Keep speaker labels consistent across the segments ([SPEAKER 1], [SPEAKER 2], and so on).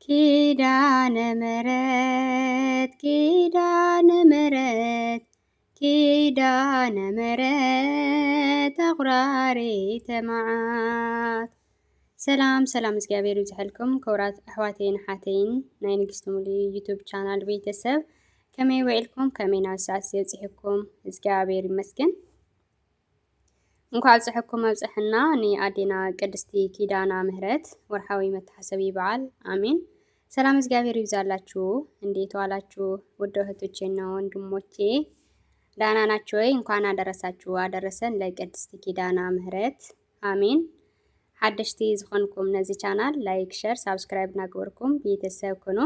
[SPEAKER 1] ኪዳነ ምሕረት ኪዳነ ምሕረት ኪዳነ ምሕረት አቁራሪተ መዓት። ሰላም እግዚአብሔር ይብዛሕልኩም ክቡራት ኣሕዋተይን ሓተይን ናይ ንግስቲ ሙሉ ዩቱብ ቻናል ቤተሰብ ከመይ ውዒልኩም ከመይ ናብ ሰዓት ዝበፅሕኩም እግዚአብሔር ይመስገን። እንኳዕ ፅሕኩም ኣብፅሕና ንኣዴና ቅድስቲ ኪዳነ ምሕረት ወርሓዊ መታሰቢ በዓል አሜን። ሰላም እግዚአብሔር ይብዛላችሁ። እንዴት ዋላችሁ ውድ እህቶቼና ወንድሞቼ? ደህና ናችሁ ወይ? እንኳን አደረሳችሁ አደረሰን ለቅድስቲ ኪዳነ ምሕረት አሜን። ሓደሽቲ ዝኾንኩም ነዚ ቻናል ላይክ፣ ሼር፣ ሳብስክራይብ እናገበርኩም ቤተሰብ ኩኑ።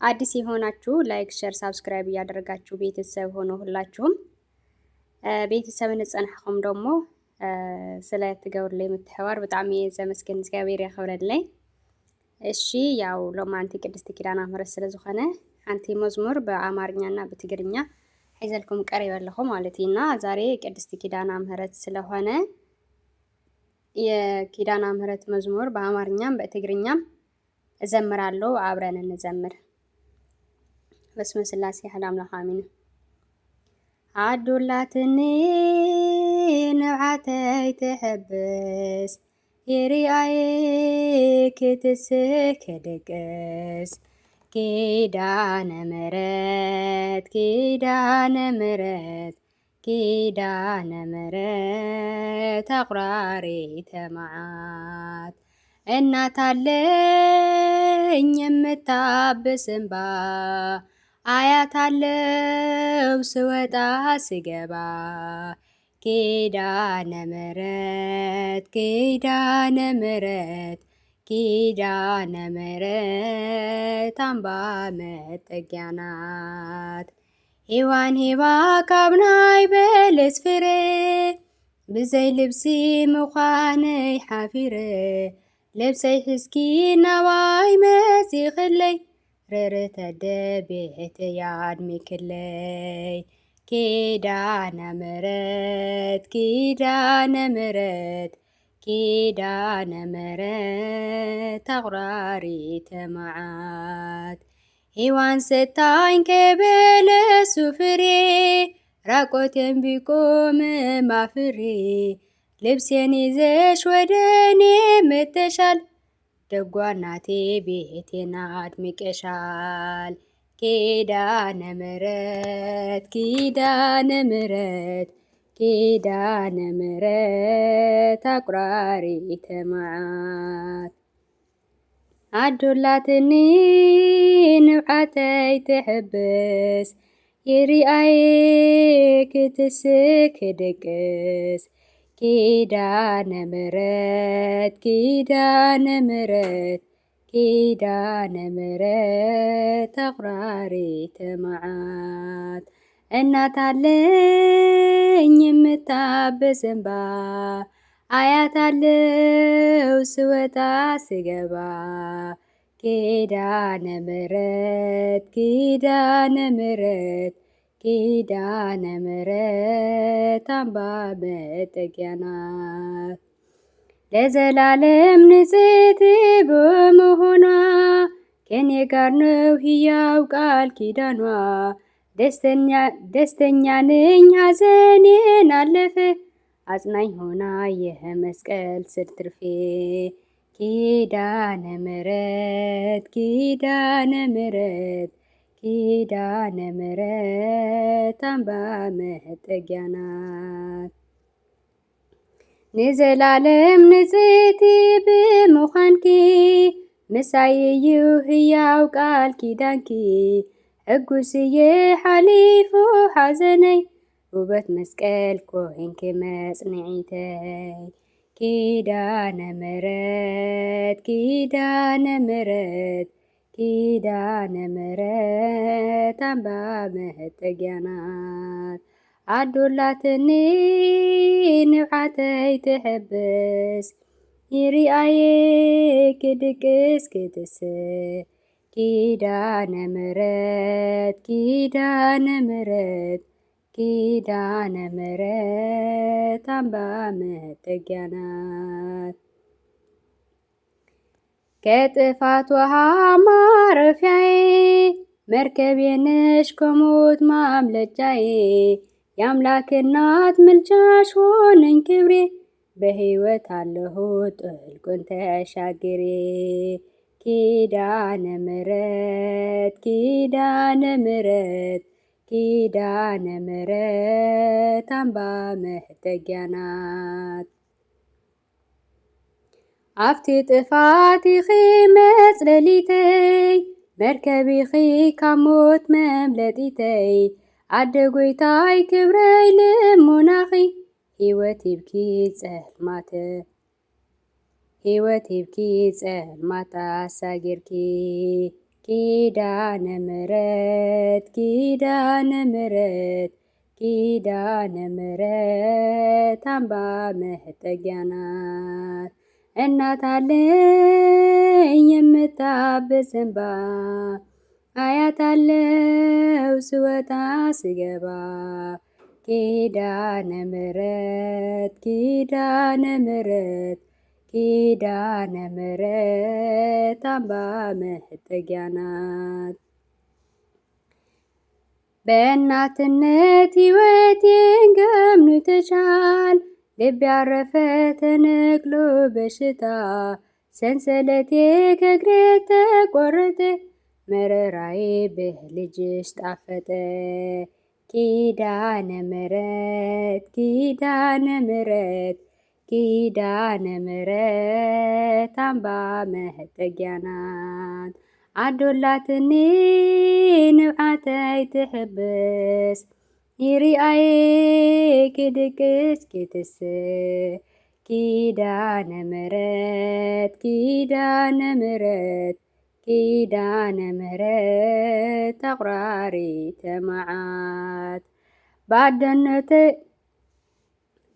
[SPEAKER 1] አዲስ የሆናችሁ ላይክ፣ ሼር፣ ሳብስክራይብ እያደረጋችሁ ቤተሰብ ሆኖ ሁላችሁም ቤተሰብ ንጸንሕኩም ደግሞ ስለ ትገብሩለይ ምትሕዋር ብጣዕሚ ዘመስግን እግዚአብሔር ያክብረለይ። እሺ ያው ሎማንቲ ቅድስቲ ኪዳነ ምሕረት ስለ ዝኾነ ሓንቲ መዝሙር በአማርኛና በትግርኛ ሒዘልኩም ቀሪብ ኣለኹ ማለት እና ዛሬ ቅድስቲ ኪዳነ ምሕረት ስለሆነ የኪዳነ ምሕረት መዝሙር በአማርኛም በትግርኛም እዘምራለሁ። አብረን እንዘምር። በስመ ስላሴ አሐድ አምላክ አሜን። ዓዱላትኒ ንብዓተይ ትሕብስ ይርአየ ክትስህ ክድቅስ ኪዳነ ምሕረት ኪዳነ ምሕረት ኪዳነ ምሕረት አቁራሪተ መዓት እናት አለኝ የምታብስ እንባ አያት አለው ስወጣ ስገባ ኪዳነ ምሕረት ኪዳነ ምሕረት ኪዳነ ምሕረት አምባ መጠጊያ ናት። ሔዋን ሄባ ካብ ናይ በለስ ፍረ ብዘይ ልብሲ ምዃነይ ሓፊረ ልብሰይ ሕዝኪ ናባይ መጺኽለይ ርርተ ደቤተያ ኣድሚክለይ ኪዳነ ምሕረት ኪዳነ ምሕረት ኪዳነ ምሕረት አቁራሪተ መዓት ሔዋን ሰታኝ ከበለሱ ፍሬ ራቆቴን ቢቆም ማፍሬ ልብሴን ይዘሽ ወደኔ መተሻል ደጓ እናቴ ቤቴና አድምቀሻል ኪዳነ ምሕረት ኪዳነ ምሕረት ኪዳነ ምሕረት አቁራሪተ መዓት ዓዱላትኒ ንብዓተይ ትሕብስ ይርአየ ክትስህ ክድቅስ ኪዳነ ምሕረት ኪዳነ ምሕረት ኪዳነ ምሕረት አቁራሪተ መዓት እናት አለኝ የምታብስ እንባ አያት አለው ስወጣ ስገባ ኪዳነ ምሕረት ኪዳነ ምሕረት ኪዳነ ምሕረት አምባ መጠጊያ ናት። ለዘላለም ንጽሕት በመሆኗ ከኔ ጋር ነው ሕያው ቃል ኪዳኗ ደስተኛ ነኝ ሐዘኔን አለፈ አጽናኝ ሆና የመስቀል ስር ትርፌ ኪዳነ ምሕረት ኪዳነ ምሕረት ኪዳነ ምሕረት አምባ መጠጊያ ናት። ንዘላለም ንጽሕት ብምዃንኪ ምሳይዩ ሕያው ቃል ኪዳንኪ ሕጉስየ ሓሊፉ ሓዘነይ ውበት መስቀል ኮይንኪ መጽንዒተይ ኪዳነ ምሕረት ኪዳነ ምሕረት ኪዳነ ምሕረት አምባ መጠጊያ ናት። ዓዱላትኒ ንብዓተይ ትሕብስ ይርአየ ክድቅስ ክትስህ ኪዳነ ምሕረት ኪዳነ ምሕረት ኪዳነ ምሕረት አምባ መጠጊያ ናት። ከጥፋት ውሃ ማረፊያዬ መርከቤ ነሽ ከሞት ማምለጫዬ የአምላክ እናት ምልጃሽ ሆነኝ ክብሬ በሕይወት አለሁ ጥልቁን ተሻግሬ ኪዳነ ምሕረት ኪዳነ ምሕረት ኪዳነ ምሕረት አምባ መጠጊያ ናት። ኣብቲ ጥፋት ኢኺ መጽለሊተይ መርከቢኺ ካብ ሞት መምለጢተይ ኣደ ጐይታይ ክብረይ ልሙናኺ ሕይወት ይብኪ ጸልማት ኣሳጊርኪ ኪዳነ ምሕረት ኪዳነ ምሕረት ኪዳነ ምሕረት አምባ መጠጊያ ናት። እናት አለኝ የምታብስ እንባ አያት አለው ስወጣ ስገባ ኪዳነ ምሕረት ኪዳነ ምሕረት ኪዳነ ምሕረት አምባ መጠጊያ ናት። በእናትነት ሕይወቴን ገምኑተሻል ልቤ ያረፈ ተነቅሎ በሽታ ሰንሰለቴ ከእግሬ ተቆረጠ መረራዬ በልጅሽ ጣፈጠ ኪዳነ ምሕረት ኪዳነ ምሕረት ኪዳነ ምሕረት አምባ መጠጊያ ናት። ኣዶላትኒ ንብዓተይ ትሕብስ ይርአየ ክድቅስ ክትስ ኪዳነ ምሕረት ኪዳነ ምሕረት ኪዳነ ምሕረት ኣቁራሪተ መዓት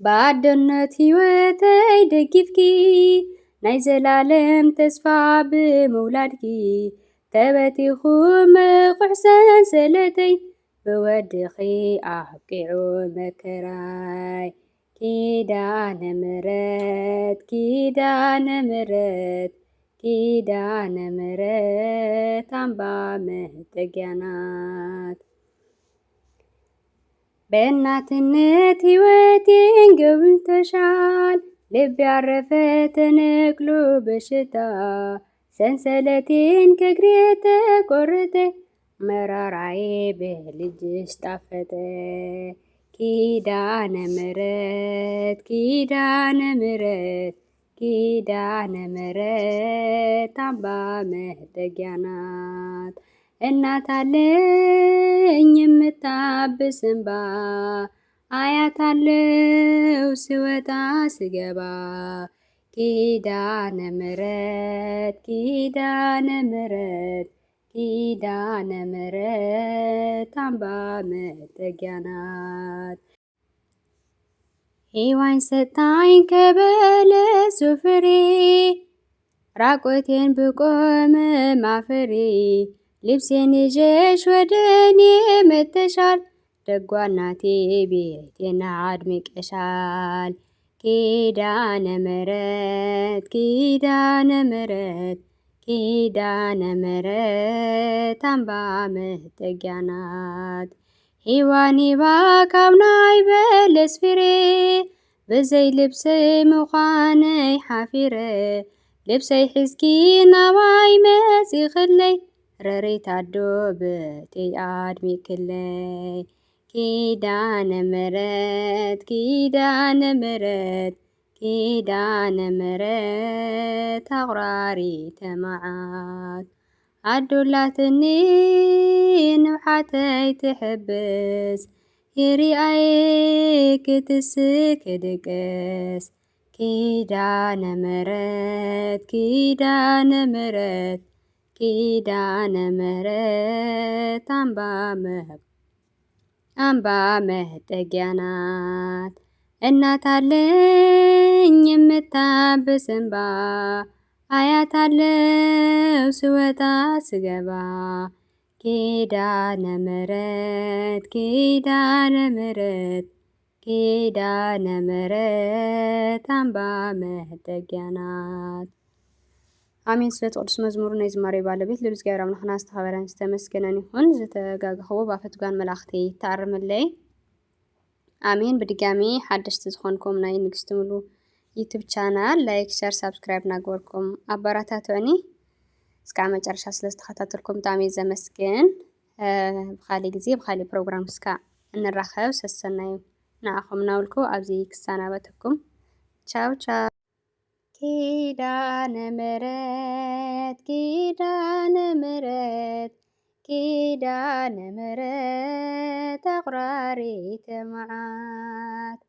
[SPEAKER 1] በኣዶነት ሕይወተይ ደጊፍኪ ናይ ዘላለም ተስፋ ብምውላድኪ ተበቲኹ ምቑሕ ሰንሰለተይ ብወድኺ ኣብቂዑ መከራይ ኪዳነ ምሕረት ኪዳነ ምሕረት ኪዳነ ምሕረት አምባ መጠጊያ ናት። በእናትነት ሕይወቴን ጎብኝተሻል ልቤ ያረፈ ተነቅሎ በሽታ ሰንሰለቴን ከእግሬ ተቆረጠ መራራዬ በልጅሽ ጣፈጠ ኪዳነ ምሕረት ኪዳነ ምሕረት ኪዳነ ምሕረት አምባ መጠጊያ ናት። እናት አለኝ የምታብስ እንባ አያት አለው ስወጣ ስገባ ኪዳነ ምሕረት ኪዳነ ምሕረት ኪዳነ ምሕረት አምባ መጠጊያ ናት። ሔዋን ሰጣኝ ከበለሱ ፍሬ ራቆቴን ብቆም ማፈሬ ልብሴን ይዘሽ ወደኔ መጥተሻል ደጓ እናቴ ቤቴን አድምቀሻል ኪዳነ ምሕረት ኪዳነ ምሕረት ኪዳነ ምሕረት አምባ መጠጊያ ናት። ሔዋን ካብ ናይ በለስ ፍሬ ብዘይ ልብሰይ ምዃነይ ሓፊረ ልብሰይ ሒዝኪ ናባይ መጺኽለይ ረሪት ኣዶ በተይ ኣድሚቅለይ ኪዳነ ምሕረት ኪዳነ ምሕረት ኪዳነ ምሕረት ኣቁራሪተ መዓት ኣዶላትኒ ንብዓተይ ትሕብስ ይርአየ ክትስእ ክድቅስ ኪዳነ ምሕረት ኪዳነ ምሕረት ኪዳነ ምሕረት አምባ መጠጊያ ናት። እናት አለኝ የምታብስ እንባ አያት አለው ስወጣ ስገባ ኪዳነ ምሕረት ኪዳነ ምሕረት ኪዳነ ምሕረት አምባ መጠጊያ ናት። አሜን። ስለ ቅዱስ መዝሙር ናይ ዝማሬ ባለቤት ልዑል እግዚአብሔር አምላኽና ዝተኸበረን ዝተመስገነን ይኹን። ዝተጋግኽዎ ባፈትጓን መላእኽቲ ተኣርምለይ አሜን። ብድጋሚ ሓደሽቲ ዝኾንኩም ናይ ንግስቲ ሙሉ ዩቱብ ቻናል ላይክ፣ ሸር፣ ሳብስክራይብ እናገበርኩም አበረታትዑኒ። እስካብ መጨረሻ ስለ ዝተኸታተልኩም ብጣዕሚ እየ ዘመስግን። ብኻሊእ ግዜ ብኻሊእ ፕሮግራም እስካዕ እንራኸብ ሰሰናዩ ንዓኹም እናበልኩ ኣብዚ ክሰናበተኩም። ቻው ቻው። ኪዳነ ምሕረት ኪዳነ ምሕረት ኪዳነ ምሕረት አቁራሪተ መዓት